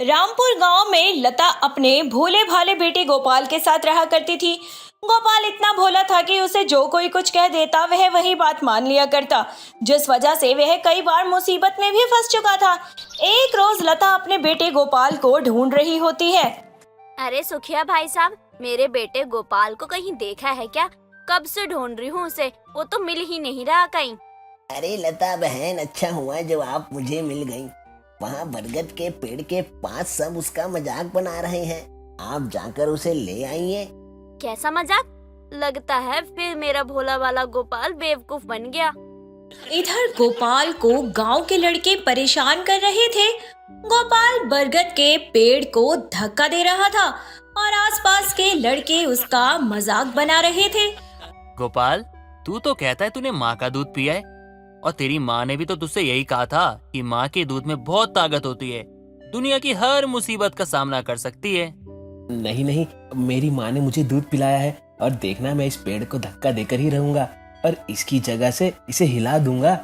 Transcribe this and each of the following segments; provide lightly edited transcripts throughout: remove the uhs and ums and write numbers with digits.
रामपुर गांव में लता अपने भोले भाले बेटे गोपाल के साथ रहा करती थी। गोपाल इतना भोला था कि उसे जो कोई कुछ कह देता वह वही बात मान लिया करता, जिस वजह से वह कई बार मुसीबत में भी फंस चुका था। एक रोज लता अपने बेटे गोपाल को ढूंढ रही होती है। अरे सुखिया भाई साहब, मेरे बेटे गोपाल को कहीं देखा है क्या? कब से ढूंढ रही हूँ उसे, वो तो मिल ही नहीं रहा कहीं। अरे लता बहन, अच्छा हुआ जब आप मुझे मिल गईं। वहाँ बरगद के पेड़ के पास सब उसका मजाक बना रहे हैं, आप जाकर उसे ले आइए। कैसा मजाक? लगता है फिर मेरा भोला वाला गोपाल बेवकूफ बन गया। इधर गोपाल को गांव के लड़के परेशान कर रहे थे। गोपाल बरगद के पेड़ को धक्का दे रहा था और आसपास के लड़के उसका मजाक बना रहे थे। गोपाल, तू तो कहता है तूने माँ का दूध पिया है, और तेरी माँ ने भी तो तुझसे यही कहा था कि माँ के दूध में बहुत ताकत होती है, दुनिया की हर मुसीबत का सामना कर सकती है। नहीं नहीं, मेरी माँ ने मुझे दूध पिलाया है और देखना मैं इस पेड़ को धक्का देकर ही रहूंगा और इसकी जगह से इसे हिला दूंगा।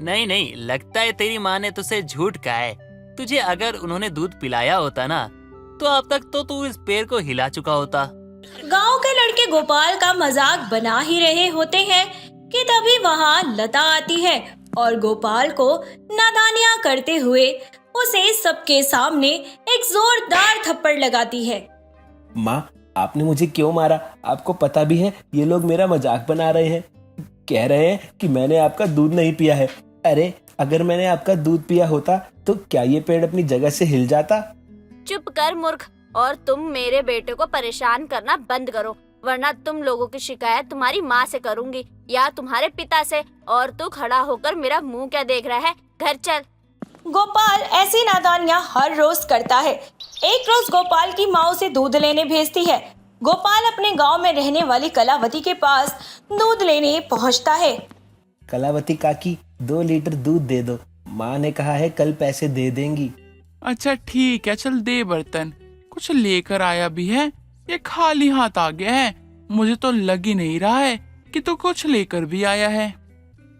नहीं नहीं, लगता है तेरी माँ ने तुझसे झूठ कहा है। तुझे अगर उन्होंने दूध पिलाया होता ना, तो अब तक तो तू इस पेड़ को हिला चुका होता। गांव के लड़के गोपाल का मजाक बना ही रहे होते हैं कि तभी वहां लता आती है और गोपाल को नादानियां करते हुए उसे सबके सामने एक जोरदार थप्पड़ लगाती है। माँ, आपने मुझे क्यों मारा? आपको पता भी है ये लोग मेरा मजाक बना रहे हैं, कह रहे हैं कि मैंने आपका दूध नहीं पिया है। अरे अगर मैंने आपका दूध पिया होता तो क्या ये पेड़ अपनी जगह से हिल जाता? चुप कर मूर्ख, और तुम मेरे बेटे को परेशान करना बंद करो, वरना तुम लोगों की शिकायत तुम्हारी माँ से करूंगी या तुम्हारे पिता से। और तू खड़ा होकर मेरा मुंह क्या देख रहा है? घर चल। गोपाल ऐसी नादानियां हर रोज करता है। एक रोज गोपाल की माँ उसे दूध लेने भेजती है। गोपाल अपने गांव में रहने वाली कलावती के पास दूध लेने पहुंचता है। कलावती काकी, 2 लीटर दूध दे दो, माँ ने कहा है कल पैसे दे देंगी। अच्छा ठीक है, चल दे बर्तन। कुछ लेकर आया भी है, ये खाली हाथ आ गया है। मुझे तो लग ही नहीं रहा है कि तू कुछ लेकर भी आया है।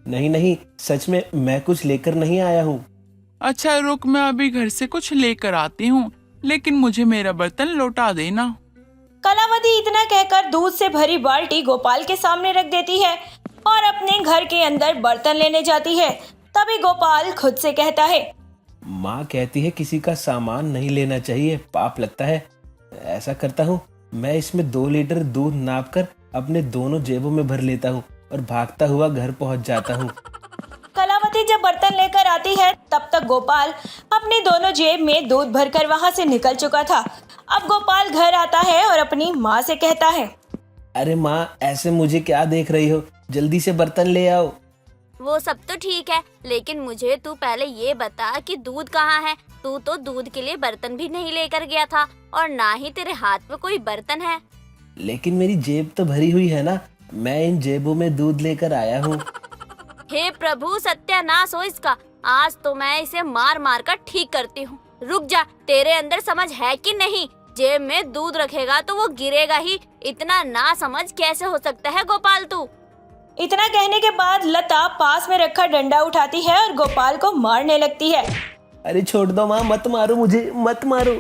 नहीं नहीं, सच में मैं कुछ लेकर नहीं आया हूँ। अच्छा रुक, मैं अभी घर से कुछ लेकर आती हूँ, लेकिन मुझे मेरा बर्तन लौटा देना। कलावती इतना कहकर दूध से भरी बाल्टी गोपाल के सामने रख देती है और अपने घर के अंदर बर्तन लेने जाती है। तभी गोपाल खुद से कहता है, माँ कहती है किसी का सामान नहीं लेना चाहिए, पाप लगता है। ऐसा करता हूँ, मैं इसमें 2 लीटर दूध नाप कर अपने दोनों जेबों में भर लेता हूँ और भागता हुआ घर पहुँच जाता हूँ। कलावती जब बर्तन लेकर आती है तब तक गोपाल अपने दोनों जेब में दूध भरकर वहाँ से निकल चुका था। अब गोपाल घर आता है और अपनी माँ से कहता है, अरे माँ, ऐसे मुझे क्या देख रही हो? जल्दी से बर्तन ले आओ। वो सब तो ठीक है, लेकिन मुझे तू पहले ये बता कि दूध कहाँ है? तू तो दूध के लिए बर्तन भी नहीं लेकर गया था और ना ही तेरे हाथ में कोई बर्तन है। लेकिन मेरी जेब तो भरी हुई है ना, मैं इन जेबों में दूध लेकर आया हूँ। हे प्रभु, सत्यानाश हो इसका। आज तो मैं इसे मार मार कर ठीक करती हूँ। रुक जा, तेरे अंदर समझ है कि नहीं? जेब में दूध रखेगा तो वो गिरेगा ही। इतना ना समझ कैसे हो सकता है गोपाल तू? इतना कहने के बाद लता पास में रखा डंडा उठाती है और गोपाल को मारने लगती है। अरे छोड़ दो माँ, मत मारो मुझे, मत मारो।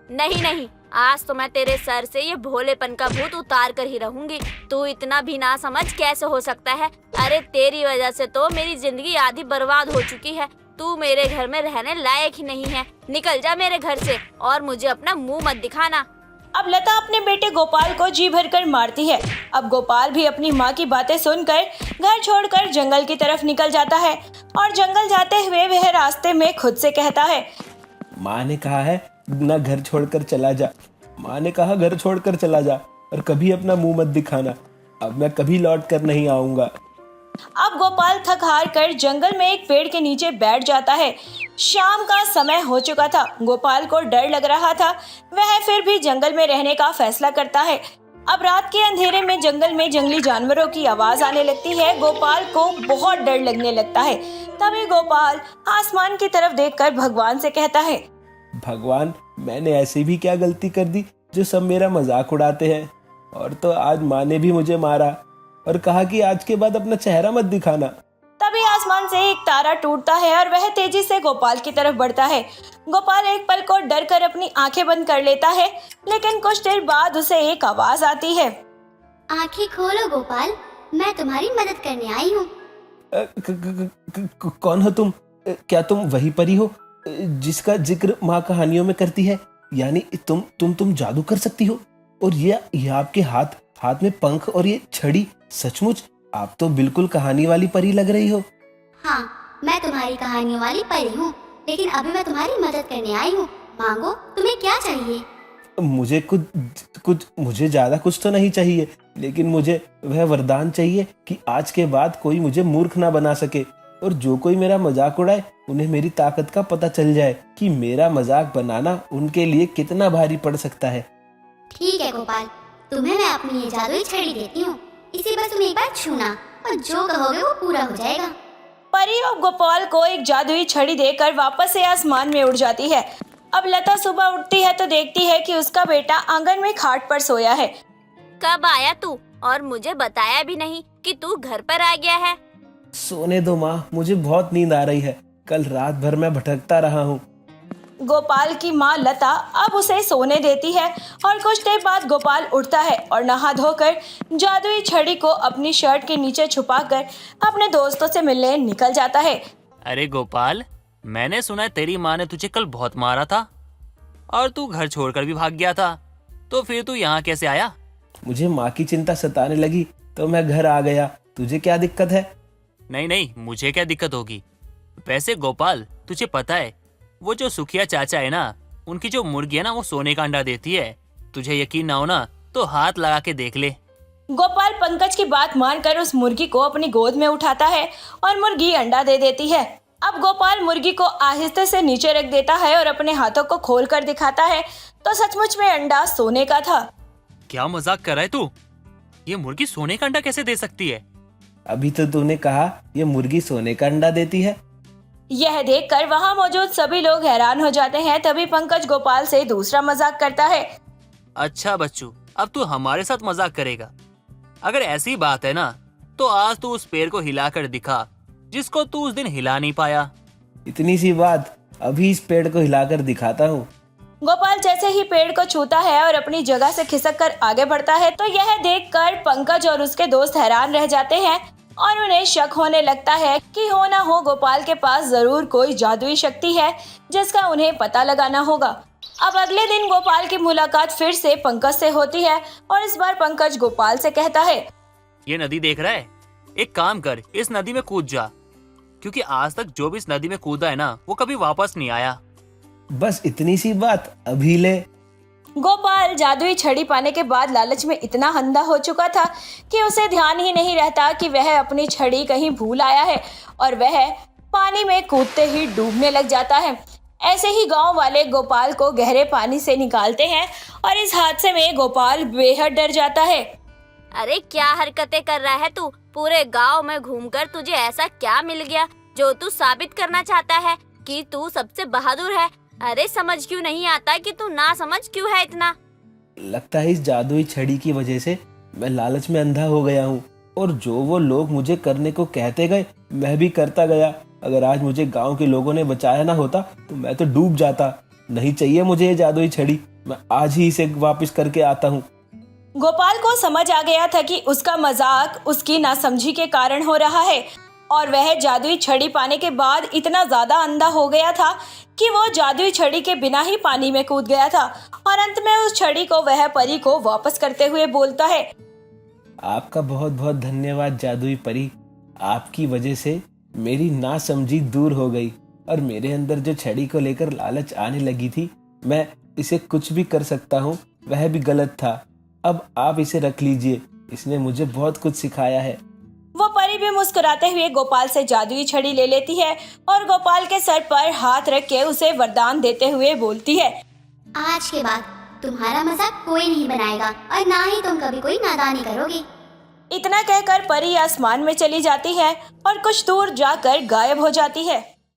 नहीं नहीं, आज तो मैं तेरे सर से ये भोलेपन का भूत उतार कर ही रहूंगी। तू इतना भी ना समझ कैसे हो सकता है? अरे तेरी वजह से तो मेरी जिंदगी आधी बर्बाद हो चुकी है। तू मेरे घर में रहने लायक ही नहीं है। निकल जा मेरे घर से और मुझे अपना मुंह मत दिखाना। अब लता अपने बेटे गोपाल को जी भरकर मारती है। अब गोपाल भी अपनी माँ की बातें सुनकर घर छोड़कर जंगल की तरफ निकल जाता है और जंगल जाते हुए वह रास्ते में खुद से कहता है, माँ ने कहा है ना घर छोड़कर चला जा। माँ ने कहा घर छोड़कर चला जा और कभी अपना मुंह मत दिखाना। अब मैं कभी लौट कर नहीं आऊंगा। अब गोपाल थक हार कर जंगल में एक पेड़ के नीचे बैठ जाता है। शाम का समय हो चुका था। गोपाल को डर लग रहा था, वह फिर भी जंगल में रहने का फैसला करता है। अब रात के अंधेरे में जंगल में जंगली जानवरों की आवाज आने लगती है। गोपाल को बहुत डर लगने लगता है। तभी गोपाल आसमान की तरफ देखकर भगवान से कहता है, भगवान, मैंने ऐसी भी क्या गलती कर दी जो सब मेरा मजाक उड़ाते हैं? और तो आज माँ ने भी मुझे मारा और कहा कि आज के बाद अपना चेहरा मत दिखाना। तभी आसमान से एक तारा टूटता है और वह तेजी से गोपाल की तरफ बढ़ता है। गोपाल एक पल को डर कर अपनी आंखें बंद कर लेता है, लेकिन कुछ देर बाद उसे एक आवाज आती है। आंखें खोलो गोपाल, मैं तुम्हारी मदद करने आई हूँ। कौन हो तुम? क्या तुम वही परी हो जिसका जिक्र माँ कहानियों में करती है? यानी तुम जादू कर सकती हो? और ये आपके हाथ में पंख और ये छड़ी, सचमुच आप तो बिल्कुल कहानी वाली परी लग रही हो। हाँ, मैं तुम्हारी कहानियों वाली परी हूँ, लेकिन अभी मैं तुम्हारी मदद करने आई हूँ। मांगो, तुम्हें क्या चाहिए? मुझे मुझे ज्यादा कुछ तो नहीं चाहिए, लेकिन मुझे वह वरदान चाहिए कि आज के बाद कोई मुझे मूर्ख ना बना सके, और जो कोई मेरा मजाक उड़ाए उन्हें मेरी ताकत का पता चल जाए कि मेरा मजाक बनाना उनके लिए कितना भारी पड़ सकता है। ठीक है गोपाल, तुम्हें मैं अपनी ये जादुई छड़ी देती हूँ। इसे बस तुम एक बार छूना और जो कहोगे वो पूरा हो जाएगा। परी अब गोपाल को एक जादुई छड़ी देकर वापस से आसमान में उड़ जाती है। अब लता सुबह उठती है तो देखती है कि उसका बेटा आंगन में खाट पर सोया है। कब आया तू? और मुझे बताया भी नहीं कि तू घर पर आ गया है। सोने दो माँ, मुझे बहुत नींद आ रही है। कल रात भर मैं भटकता रहा हूँ। गोपाल की माँ लता अब उसे सोने देती है और कुछ देर बाद गोपाल उठता है और नहा धोकर जादुई छड़ी को अपनी शर्ट के नीचे छुपाकर अपने दोस्तों से मिलने निकल जाता है। अरे गोपाल, मैंने सुना है तेरी माँ ने तुझे कल बहुत मारा था और तू घर छोड़कर भी भाग गया था, तो फिर तू यहाँ कैसे आया? मुझे माँ की चिंता सताने लगी तो मैं घर आ गया। तुझे क्या दिक्कत है? नहीं, मुझे क्या दिक्कत होगी। वैसे गोपाल, तुझे पता है वो जो सुखिया चाचा है ना, उनकी जो मुर्गी है ना, वो सोने का अंडा देती है। तुझे यकीन ना हो ना तो हाथ लगा के देख ले। गोपाल पंकज की बात मानकर उस मुर्गी को अपनी गोद में उठाता है और मुर्गी अंडा दे देती है। अब गोपाल मुर्गी को आहिस्ते से नीचे रख देता है और अपने हाथों को खोल कर दिखाता है तो सचमुच में अंडा सोने का था। क्या मजाक कर रहा है तू? ये मुर्गी सोने का अंडा कैसे दे सकती है? अभी तो तूने कहा ये मुर्गी सोने का अंडा देती है। यह देखकर वहां मौजूद सभी लोग हैरान हो जाते हैं। तभी पंकज गोपाल से दूसरा मजाक करता है। अच्छा बच्चू, अब तू हमारे साथ मजाक करेगा? अगर ऐसी बात है ना तो आज तू उस पेड़ को हिला कर दिखा जिसको तू उस दिन हिला नहीं पाया। इतनी सी बात, अभी इस पेड़ को हिलाकर दिखाता हूँ। गोपाल जैसे ही पेड़ को छूता है और अपनी जगह से खिसक कर आगे बढ़ता है तो यह देखकर पंकज और उसके दोस्त हैरान रह जाते हैं और उन्हें शक होने लगता है कि हो ना हो गोपाल के पास जरूर कोई जादुई शक्ति है जिसका उन्हें पता लगाना होगा। अब अगले दिन गोपाल की मुलाकात फिर से पंकज से होती है और इस बार पंकज गोपाल से कहता है, ये नदी देख रहा है? एक काम कर, इस नदी में कूद जा, क्योंकि आज तक जो भी इस नदी में कूदा है ना, वो कभी वापस नहीं आया। बस इतनी सी बात, अभी ले। गोपाल जादुई छड़ी पाने के बाद लालच में इतना अंधा हो चुका था कि उसे ध्यान ही नहीं रहता कि वह अपनी छड़ी कहीं भूल आया है और वह पानी में कूदते ही डूबने लग जाता है। ऐसे ही गांव वाले गोपाल को गहरे पानी से निकालते हैं और इस हादसे में गोपाल बेहद डर जाता है। अरे क्या हरकतें कर रहा है तू? पूरे गांव में घूमकर तुझे ऐसा क्या मिल गया जो तू साबित करना चाहता है कि तू सबसे बहादुर है? अरे समझ क्यों नहीं आता कि तू ना समझ क्यों है इतना? लगता है इस जादुई छड़ी की वजह से मैं लालच में अंधा हो गया हूँ और जो वो लोग मुझे करने को कहते गए मैं भी करता गया। अगर आज मुझे गांव के लोगों ने बचाया ना होता तो मैं तो डूब जाता। नहीं चाहिए मुझे ये जादुई छड़ी, मैं आज ही इसे वापस करके आता हूँ। गोपाल को समझ आ गया था कि उसका मजाक उसकी नासमझी के कारण हो रहा है और वह जादुई छड़ी पाने के बाद इतना ज्यादा अंधा हो गया था कि वो जादुई छड़ी के बिना ही पानी में कूद गया था और अंत में उस छड़ी को वह परी को वापस करते हुए बोलता है, आपका बहुत बहुत धन्यवाद जादुई परी। आपकी वजह से मेरी नासमझी दूर हो गई और मेरे अंदर जो छड़ी को लेकर लालच आने लगी थी, मैं इसे कुछ भी कर सकता हूँ, वह भी गलत था। अब आप इसे रख लीजिए, इसने मुझे बहुत कुछ सिखाया है। वो परी भी मुस्कुराते हुए गोपाल से जादुई छड़ी ले लेती है और गोपाल के सर पर हाथ रख के उसे वरदान देते हुए बोलती है, आज के बाद तुम्हारा मजाक कोई नहीं बनाएगा और ना ही तुम कभी कोई नादानी करोगे। इतना कहकर परी आसमान में चली जाती है और कुछ दूर जाकर गायब हो जाती है।